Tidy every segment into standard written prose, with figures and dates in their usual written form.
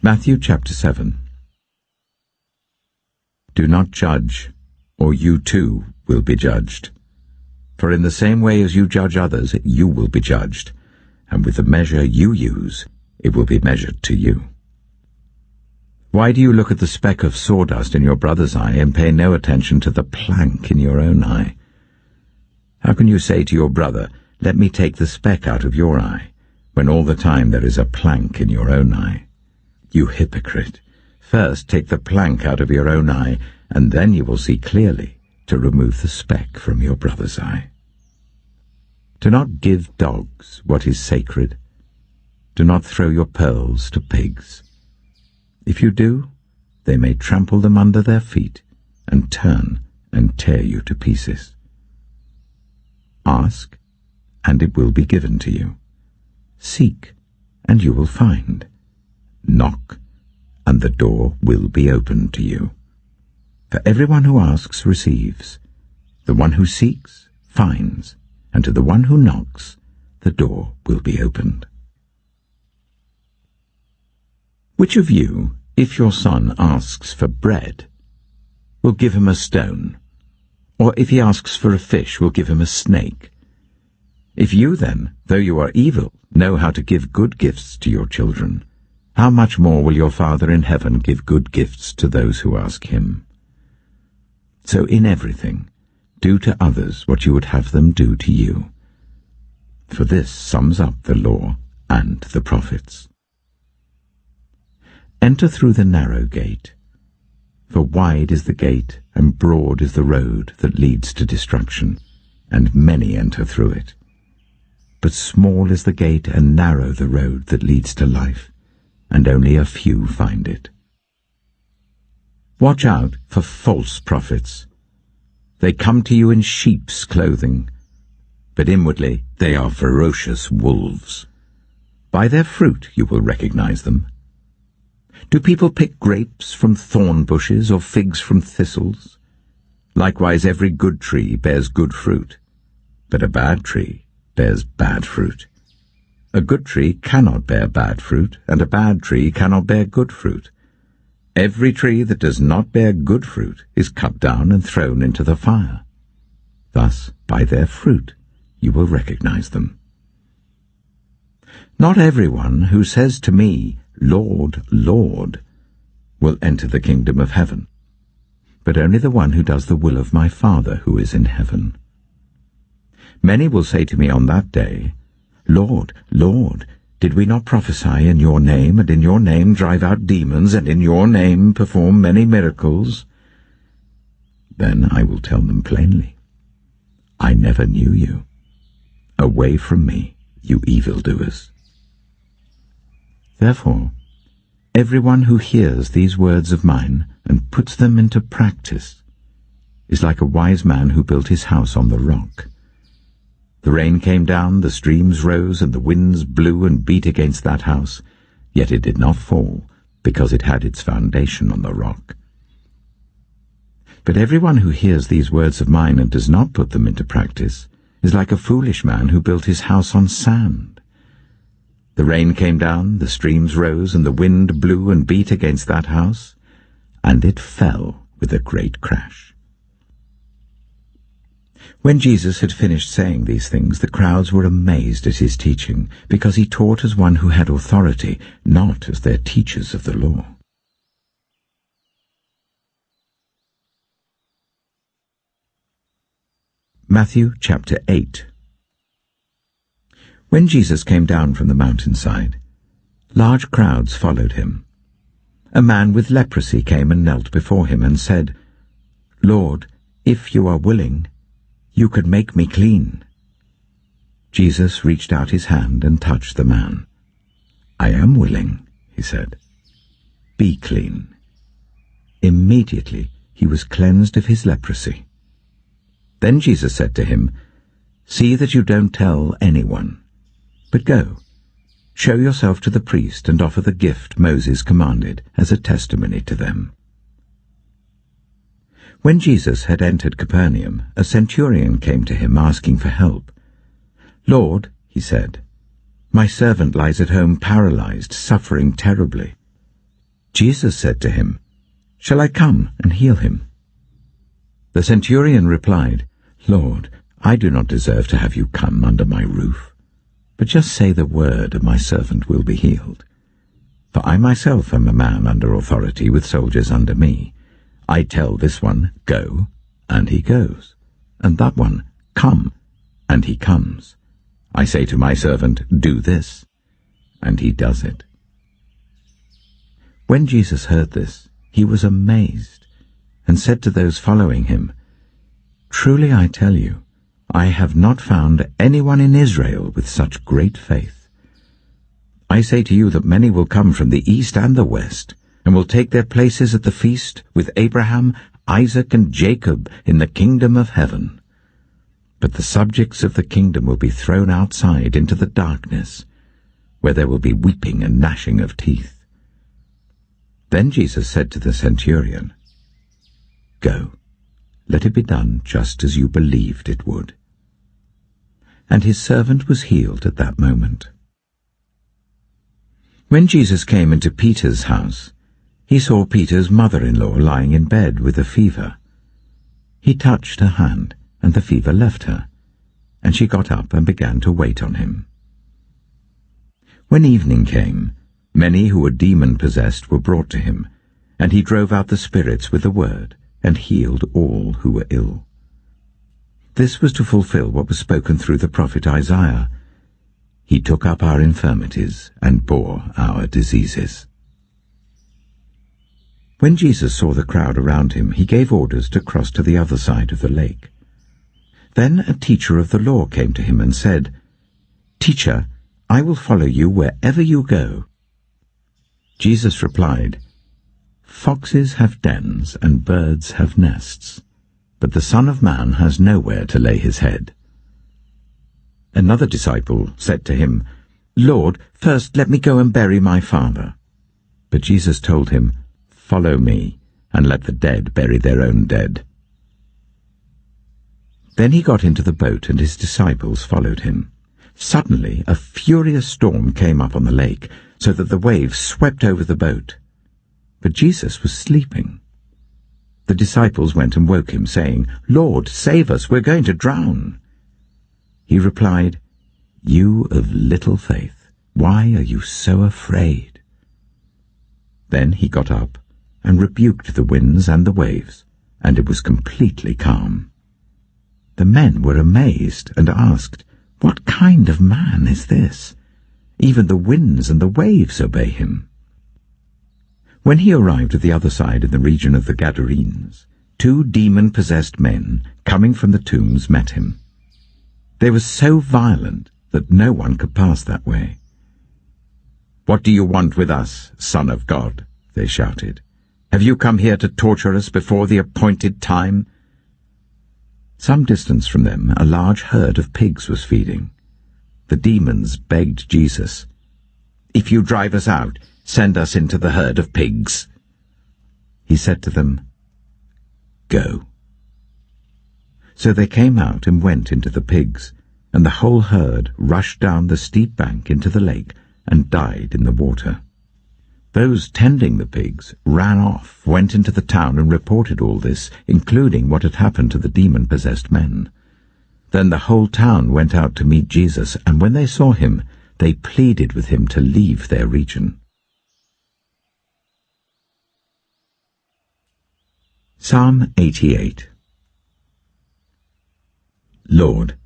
Matthew chapter 7. Do not judge, or you too will be judged. For in the same way as you judge others, you will be judged, and with the measure you use, it will be measured to you. Why do you look at the speck of sawdust in your brother's eye and pay no attention to the plank in your own eye? How can you say to your brother, "Let me take the speck out of your eye," when all the time there is a plank in your own eye? You hypocrite! First take the plank out of your own eye, and then you will see clearly to remove the speck from your brother's eye. Do not give dogs what is sacred. Do not throw your pearls to pigs. If you do, they may trample them under their feet and turn and tear you to pieces. Ask, and it will be given to you. Seek, and you will find. Knock, and the door will be opened to you. For everyone who asks receives, the one who seeks finds, and to the one who knocks the door will be opened. Which of you, if your son asks for bread, will give him a stone? Or if he asks for a fish, will give him a snake? If you then, though you are evil, know how to give good gifts to your children, how much more will your Father in heaven give good gifts to those who ask him? So in everything, do to others what you would have them do to you. For this sums up the law and the prophets. Enter through the narrow gate, for wide is the gate and broad is the road that leads to destruction, and many enter through it. But small is the gate and narrow the road that leads to life, and only a few find it. Watch out for false prophets. They come to you in sheep's clothing, but inwardly they are ferocious wolves. By their fruit you will recognize them. Do people pick grapes from thorn bushes or figs from thistles? Likewise every good tree bears good fruit, but a bad tree bears bad fruit. A good tree cannot bear bad fruit, and a bad tree cannot bear good fruit. Every tree that does not bear good fruit is cut down and thrown into the fire. Thus, by their fruit, you will recognize them. Not everyone who says to me, "Lord, Lord," will enter the kingdom of heaven, but only the one who does the will of my Father who is in heaven. Many will say to me on that day, "Lord, Lord, did we not prophesy in your name, and in your name drive out demons, and in your name perform many miracles?" Then I will tell them plainly, "I never knew you. Away from me, you evildoers." Therefore, everyone who hears these words of mine and puts them into practice is like a wise man who built his house on the rock. The rain came down, the streams rose, and the winds blew and beat against that house, yet it did not fall, because it had its foundation on the rock. But everyone who hears these words of mine and does not put them into practice is like a foolish man who built his house on sand. The rain came down, the streams rose, and the wind blew and beat against that house, and it fell with a great crash. When Jesus had finished saying these things, the crowds were amazed at his teaching, because he taught as one who had authority, not as their teachers of the law. Matthew chapter 8. When Jesus came down from the mountainside, large crowds followed him. A man with leprosy came and knelt before him and said, "Lord, if you are willing, you could make me clean." Jesus reached out his hand and touched the man. "I am willing," he said. "Be clean." Immediately he was cleansed of his leprosy. Then Jesus said to him, "See that you don't tell anyone, but go, show yourself to the priest and offer the gift Moses commanded as a testimony to them." When Jesus had entered Capernaum, a centurion came to him asking for help. "Lord," he said, "my servant lies at home paralyzed, suffering terribly. Jesus said to him, "Shall I come and heal him?" The centurion replied, "Lord, I do not deserve to have you come under my roof, but just say the word and my servant will be healed. For I myself am a man under authority with soldiers under me. I tell this one, 'Go,' and he goes, and that one, 'Come,' and he comes. I say to my servant, 'Do this,' and he does it." When Jesus heard this, he was amazed, and said to those following him, "Truly I tell you, I have not found anyone in Israel with such great faith. I say to you that many will come from the east and the west, and will take their places at the feast with Abraham, Isaac, and Jacob in the kingdom of heaven. But the subjects of the kingdom will be thrown outside into the darkness, where there will be weeping and gnashing of teeth." Then Jesus said to the centurion, "Go, let it be done just as you believed it would." And his servant was healed at that moment. When Jesus came into Peter's house, he saw Peter's mother-in-law lying in bed with a fever. He touched her hand, and the fever left her, and she got up and began to wait on him. When evening came, many who were demon-possessed were brought to him, and he drove out the spirits with the word, and healed all who were ill. This was to fulfill what was spoken through the prophet Isaiah. He took up our infirmities and bore our diseases. When Jesus saw the crowd around him, he gave orders to cross to the other side of the lake. Then a teacher of the law came to him and said, "Teacher, I will follow you wherever you go." Jesus replied, "Foxes have dens and birds have nests, but the Son of Man has nowhere to lay his head." Another disciple said to him, "Lord, first let me go and bury my father." But Jesus told him, "Follow me, and let the dead bury their own dead." Then he got into the boat, and his disciples followed him. Suddenly a furious storm came up on the lake, so that the waves swept over the boat. But Jesus was sleeping. The disciples went and woke him, saying, "Lord, save us, we're going to drown." He replied, "You of little faith, why are you so afraid?" Then he got up and rebuked the winds and the waves, and it was completely calm. The men were amazed and asked, "What kind of man is this? Even the winds and the waves obey him." When he arrived at the other side in the region of the Gadarenes, 2 demon-possessed men coming from the tombs met him. They were so violent that no one could pass that way. "What do you want with us, Son of God?" they shouted. "Have you come here to torture us before the appointed time?" Some distance from them, a large herd of pigs was feeding. The demons begged Jesus, "If you drive us out, send us into the herd of pigs." He said to them, "Go." So they came out and went into the pigs, and the whole herd rushed down the steep bank into the lake and died in the water. Those tending the pigs ran off, went into the town and reported all this, including what had happened to the demon-possessed men. Then the whole town went out to meet Jesus, and when they saw him, they pleaded with him to leave their region. Psalm 88. Lord,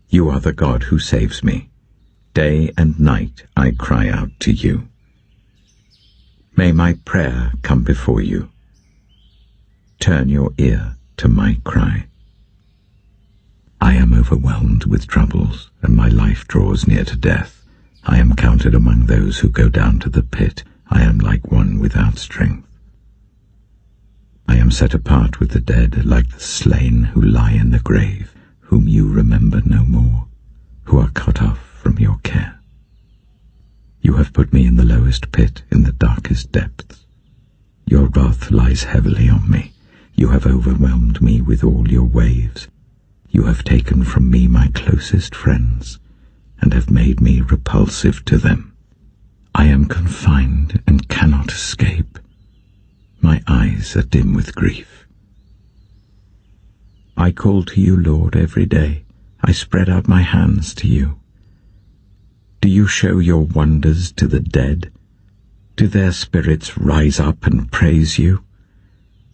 you are the God who saves me. Day and night I cry out to you. May my prayer come before you. Turn your ear to my cry. I am overwhelmed with troubles, and my life draws near to death. I am counted among those who go down to the pit. I am like one without strength. I am set apart with the dead, like the slain who lie in the grave, whom you remember no more, who are cut off from your care. You have put me in the lowest pit, in the darkest depths. Your wrath lies heavily on me. You have overwhelmed me with all your waves. You have taken from me my closest friends, and have made me repulsive to them. I am confined and cannot escape. My eyes are dim with grief. I call to you, Lord, every day. I spread out my hands to you. Do you show your wonders to the dead? Do their spirits rise up and praise you?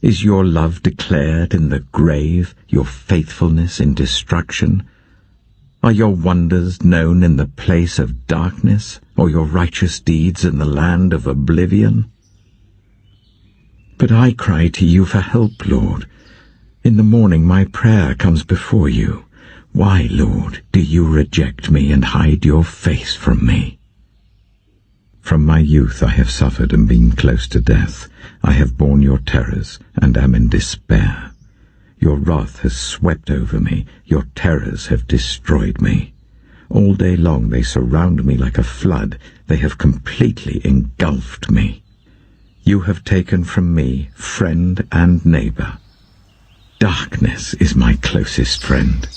Is your love declared in the grave, your faithfulness in destruction? Are your wonders known in the place of darkness, or your righteous deeds in the land of oblivion? But I cry to you for help, Lord. In the morning my prayer comes before you. Why, Lord, do you reject me and hide your face from me? From my youth I have suffered and been close to death. I have borne your terrors and am in despair. Your wrath has swept over me. Your terrors have destroyed me. All day long they surround me like a flood. They have completely engulfed me. You have taken from me friend and neighbor. Darkness is my closest friend.